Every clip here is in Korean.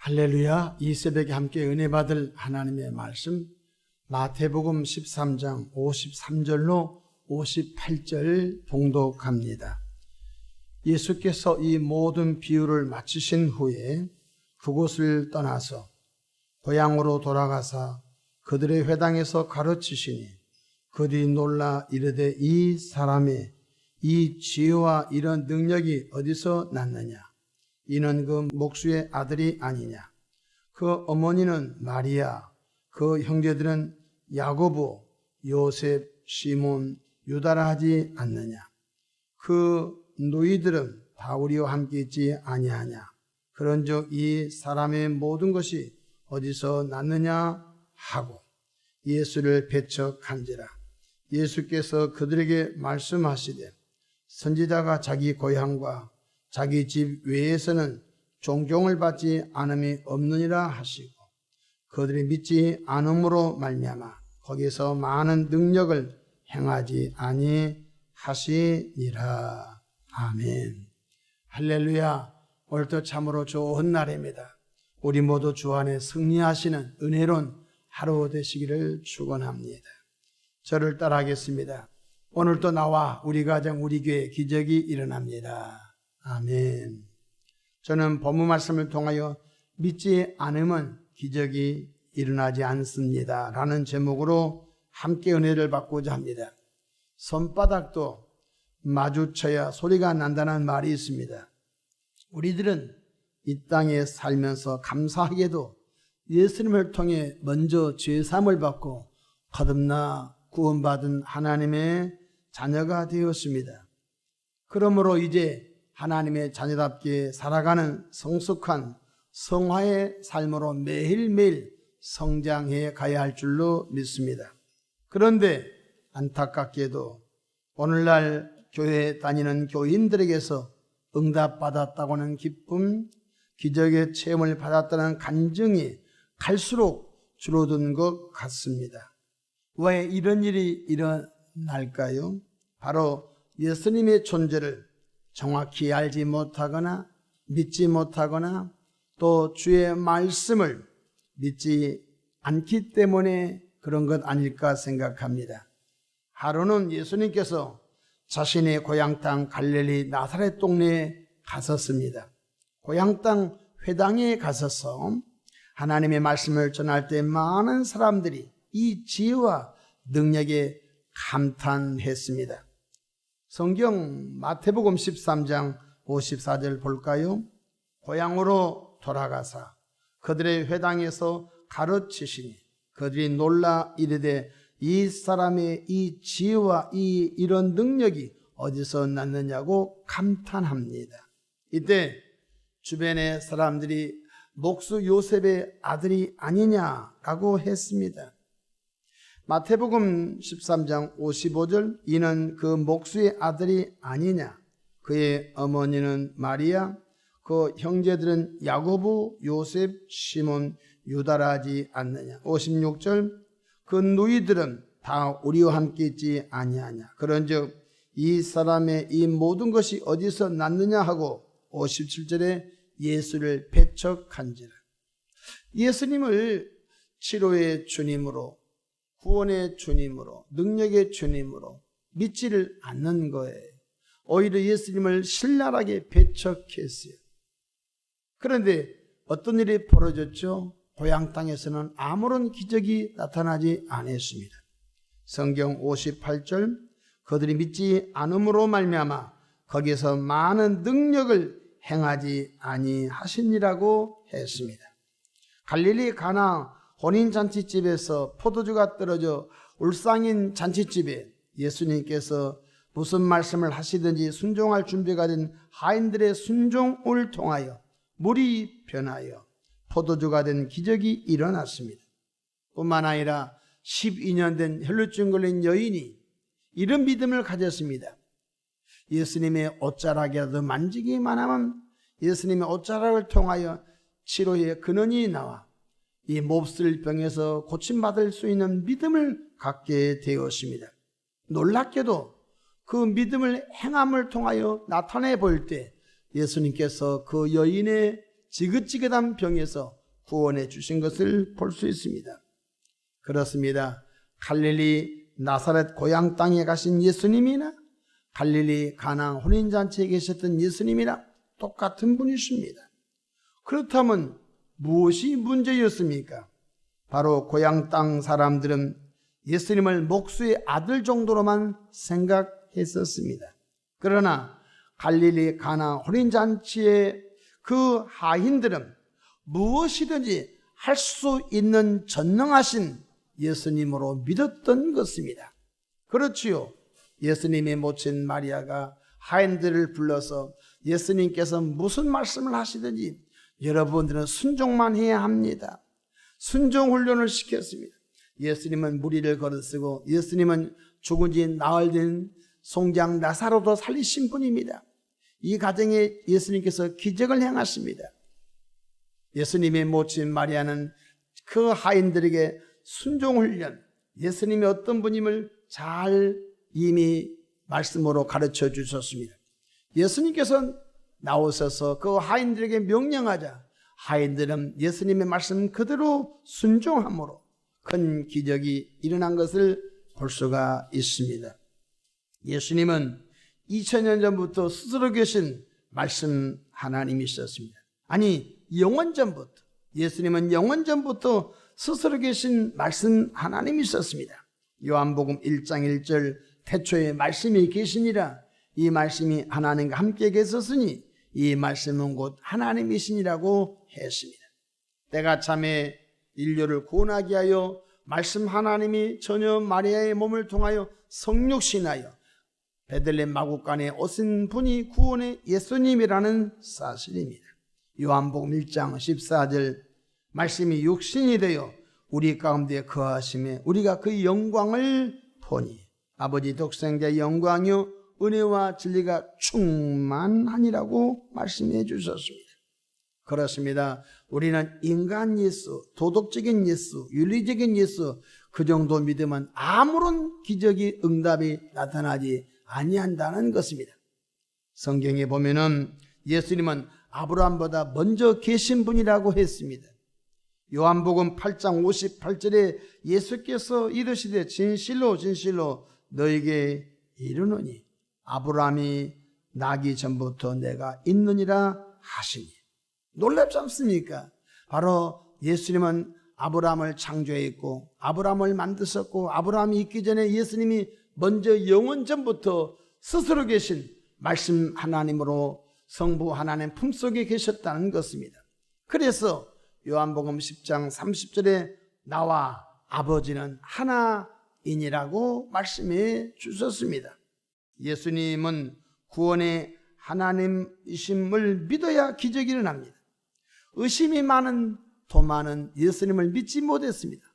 할렐루야. 이 새벽에 함께 은혜 받을 하나님의 말씀 마태복음 13장 53절로 58절 봉독합니다. 예수께서 이 모든 비유를 마치신 후에 그곳을 떠나서 고향으로 돌아가사 그들의 회당에서 가르치시니 그들이 놀라 이르되 이 사람의 이 지혜와 이런 능력이 어디서 났느냐? 이는 그 목수의 아들이 아니냐? 그 어머니는 마리아, 그 형제들은 야고보, 요셉, 시몬, 유다라 하지 않느냐? 그 누이들은 다 우리와 함께 있지 아니하냐? 그런즉 이 사람의 모든 것이 어디서 났느냐 하고 예수를 배척한지라. 예수께서 그들에게 말씀하시되 선지자가 자기 고향과 자기 집 외에서는 존경을 받지 않음이 없느니라 하시고 그들이 믿지 않음으로 말미암아 거기서 많은 능력을 행하지 아니하시니라. 아멘. 할렐루야. 오늘도 참으로 좋은 날입니다. 우리 모두 주 안에 승리하시는 은혜로운 하루 되시기를 축원합니다. 저를 따라하겠습니다. 오늘도 나와 우리 가정 우리 교회 기적이 일어납니다. 아멘. 저는 본문 말씀을 통하여 믿지 않으면 기적이 일어나지 않습니다 라는 제목으로 함께 은혜를 받고자 합니다. 손바닥도 마주쳐야 소리가 난다는 말이 있습니다. 우리들은 이 땅에 살면서 감사하게도 예수님을 통해 먼저 죄사함을 받고 거듭나 구원받은 하나님의 자녀가 되었습니다. 그러므로 이제 하나님의 자녀답게 살아가는 성숙한 성화의 삶으로 매일매일 성장해 가야 할 줄로 믿습니다. 그런데 안타깝게도 오늘날 교회에 다니는 교인들에게서 응답받았다고는 기쁨, 기적의 체험을 받았다는 간증이 갈수록 줄어든 것 같습니다. 왜 이런 일이 일어날까요? 바로 예수님의 존재를 정확히 알지 못하거나 믿지 못하거나 또 주의 말씀을 믿지 않기 때문에 그런 것 아닐까 생각합니다. 하루는 예수님께서 자신의 고향 땅 갈릴리 나사렛 동네에 가셨습니다. 고향 땅 회당에 가셔서 하나님의 말씀을 전할 때 많은 사람들이 이 지혜와 능력에 감탄했습니다. 성경 마태복음 13장 54절 볼까요? 고향으로 돌아가사 그들의 회당에서 가르치시니 그들이 놀라 이르되 이 사람의 이 지혜와 이런 능력이 어디서 났느냐고 감탄합니다. 이때 주변의 사람들이 목수 요셉의 아들이 아니냐라고 했습니다. 마태복음 13장 55절 이는 그 목수의 아들이 아니냐? 그의 어머니는 마리아, 그 형제들은 야고보, 요셉, 시몬, 유다라 하지 않느냐? 56절 그 누이들은 다 우리와 함께 있지 아니하냐? 그런즉 이 사람의 이 모든 것이 어디서 났느냐 하고 57절에 예수를 배척한지라. 예수님을 치료의 주님으로 구원의 주님으로 능력의 주님으로 믿지를 않는 거예요. 오히려 예수님을 신랄하게 배척했어요. 그런데 어떤 일이 벌어졌죠? 고향 땅에서는 아무런 기적이 나타나지 않았습니다. 성경 58절 그들이 믿지 않음으로 말미암아 거기서 많은 능력을 행하지 아니하시니라고 했습니다. 갈릴리 가나 혼인잔치집에서 포도주가 떨어져 울상인 잔치집에 예수님께서 무슨 말씀을 하시든지 순종할 준비가 된 하인들의 순종을 통하여 물이 변하여 포도주가 된 기적이 일어났습니다. 뿐만 아니라 12년 된 혈루증 걸린 여인이 이런 믿음을 가졌습니다. 예수님의 옷자락이라도 만지기만 하면 예수님의 옷자락을 통하여 치료의 근원이 나와 이 몹쓸 병에서 고침받을 수 있는 믿음을 갖게 되었습니다. 놀랍게도 그 믿음을 행함을 통하여 나타내 볼 때 예수님께서 그 여인의 지긋지긋한 병에서 구원해 주신 것을 볼 수 있습니다. 그렇습니다. 갈릴리 나사렛 고향 땅에 가신 예수님이나 갈릴리 가나 혼인잔치에 계셨던 예수님이나 똑같은 분이십니다. 그렇다면 무엇이 문제였습니까? 바로 고향 땅 사람들은 예수님을 목수의 아들 정도로만 생각했었습니다. 그러나 갈릴리 가나 혼인잔치의 그 하인들은 무엇이든지 할 수 있는 전능하신 예수님으로 믿었던 것입니다. 그렇지요. 예수님의 모친 마리아가 하인들을 불러서 예수님께서 무슨 말씀을 하시든지 여러분들은 순종만 해야 합니다. 순종 훈련을 시켰습니다. 예수님은 무리를 걸어쓰고 예수님은 죽은 지 나흘 된 송장 나사로도 살리신 분입니다. 이 가정에 예수님께서 기적을 행하십니다. 예수님의 모친 마리아는 그 하인들에게 순종훈련, 예수님이 어떤 분임을 잘 이미 말씀으로 가르쳐 주셨습니다. 예수님께서 나오셔서 그 하인들에게 명령하자 하인들은 예수님의 말씀 그대로 순종함으로 큰 기적이 일어난 것을 볼 수가 있습니다. 예수님은 2000년 전부터 스스로 계신 말씀 하나님이셨습니다. 아니 영원전부터, 예수님은 영원전부터 스스로 계신 말씀 하나님이셨습니다. 요한복음 1장 1절 태초에 말씀이 계시니라 이 말씀이 하나님과 함께 계셨으니 이 말씀은 곧 하나님이시니라고 했습니다. 때가 참에 인류를 구원하게 하여 말씀 하나님이 전혀 마리아의 몸을 통하여 성육신하여 베들레헴 마구간에 오신 분이 구원의 예수님이라는 사실입니다. 요한복음 1장 14절 말씀이 육신이 되어 우리 가운데 거하심에 우리가 그 영광을 보니 아버지 독생자의 영광이요 은혜와 진리가 충만하니라고 말씀해 주셨습니다. 그렇습니다. 우리는 인간 예수, 도덕적인 예수, 윤리적인 예수 그 정도 믿으면 아무런 기적이 응답이 나타나지 아니한다는 것입니다. 성경에 보면은 예수님은 아브라함보다 먼저 계신 분이라고 했습니다. 요한복음 8장 58절에 예수께서 이르시되 진실로 진실로 너에게 이르노니 아브라함이 나기 전부터 내가 있느니라 하시니. 놀랍지 않습니까? 바로 예수님은 아브라함을 창조했고 아브라함을 만드셨고 아브라함이 있기 전에 예수님이 먼저 영원 전부터 스스로 계신 말씀 하나님으로 성부 하나님 품속에 계셨다는 것입니다. 그래서 요한복음 10장 30절에 나와 아버지는 하나이니라고 말씀해 주셨습니다. 예수님은 구원의 하나님이심을 믿어야 기적이 일어납니다. 의심이 많은 도마는 예수님을 믿지 못했습니다.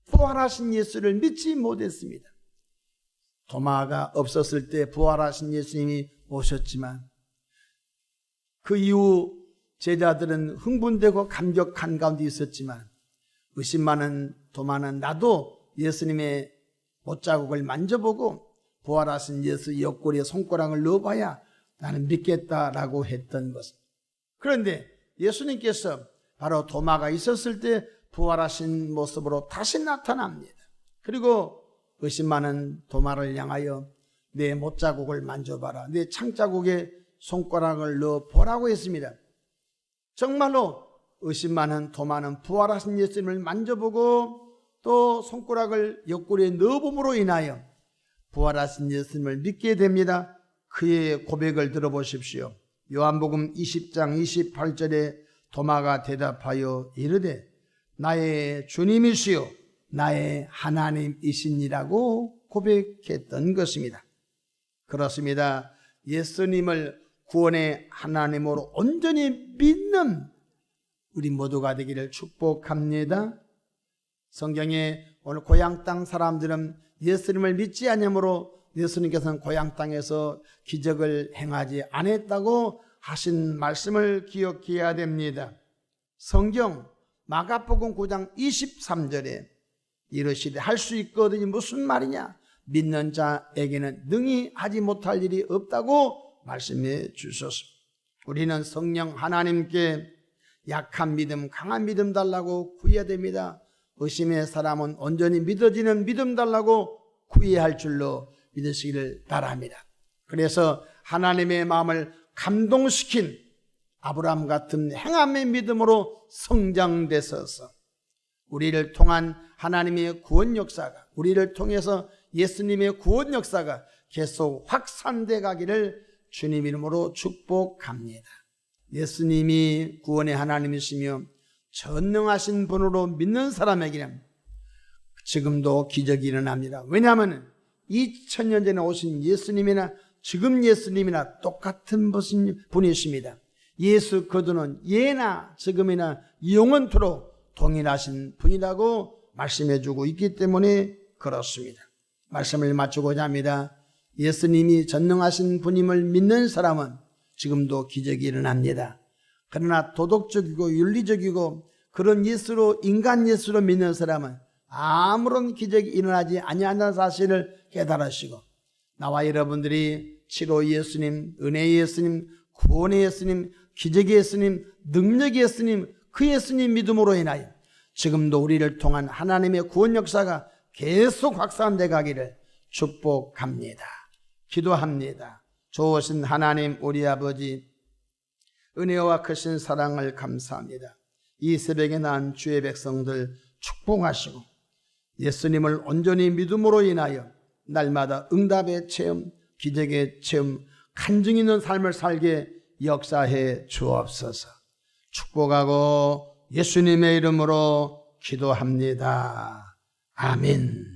부활하신 예수를 믿지 못했습니다. 도마가 없었을 때 부활하신 예수님이 오셨지만 그 이후 제자들은 흥분되고 감격한 가운데 있었지만 의심 많은 도마는 나도 예수님의 못자국을 만져보고 부활하신 예수 옆구리에 손가락을 넣어봐야 나는 믿겠다라고 했던 것입니다. 그런데 예수님께서 바로 도마가 있었을 때 부활하신 모습으로 다시 나타납니다. 그리고 의심 많은 도마를 향하여 내 못자국을 만져봐라, 내 창자국에 손가락을 넣어보라고 했습니다. 정말로 의심 많은 도마는 부활하신 예수님을 만져보고 또 손가락을 옆구리에 넣어봄으로 인하여 부활하신 예수님을 믿게 됩니다. 그의 고백을 들어보십시오. 요한복음 20장 28절에 도마가 대답하여 이르되 나의 주님이시요 나의 하나님이시니라고 고백했던 것입니다. 그렇습니다. 예수님을 구원의 하나님으로 온전히 믿는 우리 모두가 되기를 축복합니다. 성경에 오늘 고향 땅 사람들은 예수님을 믿지 않으므로 예수님께서는 고향 땅에서 기적을 행하지 않았다고 하신 말씀을 기억해야 됩니다. 성경 마가복음 9장 23절에 이르시되 할 수 있거든요. 무슨 말이냐? 믿는 자에게는 능히 하지 못할 일이 없다고 말씀해 주셨습니다. 우리는 성령 하나님께 약한 믿음, 강한 믿음 달라고 구해야 됩니다. 의심의 사람은 온전히 믿어지는 믿음 달라고 구해야 할 줄로 믿으시기를 바랍니다. 그래서 하나님의 마음을 감동시킨 아브라함 같은 행함의 믿음으로 성장되셔서 우리를 통한 하나님의 구원 역사가, 우리를 통해서 예수님의 구원 역사가 계속 확산돼 가기를 주님 이름으로 축복합니다. 예수님이 구원의 하나님이시며 전능하신 분으로 믿는 사람에게는 지금도 기적이 일어납니다. 왜냐하면 2000년 전에 오신 예수님이나 지금 예수님이나 똑같은 분이십니다. 예수 그분은 예나 지금이나 영원토록 동일하신 분이라고 말씀해주고 있기 때문에 그렇습니다. 말씀을 마치고자 합니다. 예수님이 전능하신 분임을 믿는 사람은 지금도 기적이 일어납니다. 그러나 도덕적이고 윤리적이고 그런 예수로, 인간 예수로 믿는 사람은 아무런 기적이 일어나지 아니한다는 사실을 깨달으시고, 나와 여러분들이 치료 예수님, 은혜 예수님, 구원의 예수님, 기적의 예수님, 능력의 예수님, 그 예수님 믿음으로 인하여 지금도 우리를 통한 하나님의 구원 역사가 계속 확산돼 가기를 축복합니다. 기도합니다. 좋으신 하나님 우리 아버지, 은혜와 크신 사랑을 감사합니다. 이 새벽에 난 주의 백성들 축복하시고 예수님을 온전히 믿음으로 인하여 날마다 응답의 체험, 기적의 체험, 간증 있는 삶을 살게 역사해 주옵소서. 축복하고 예수님의 이름으로 기도합니다. 아멘.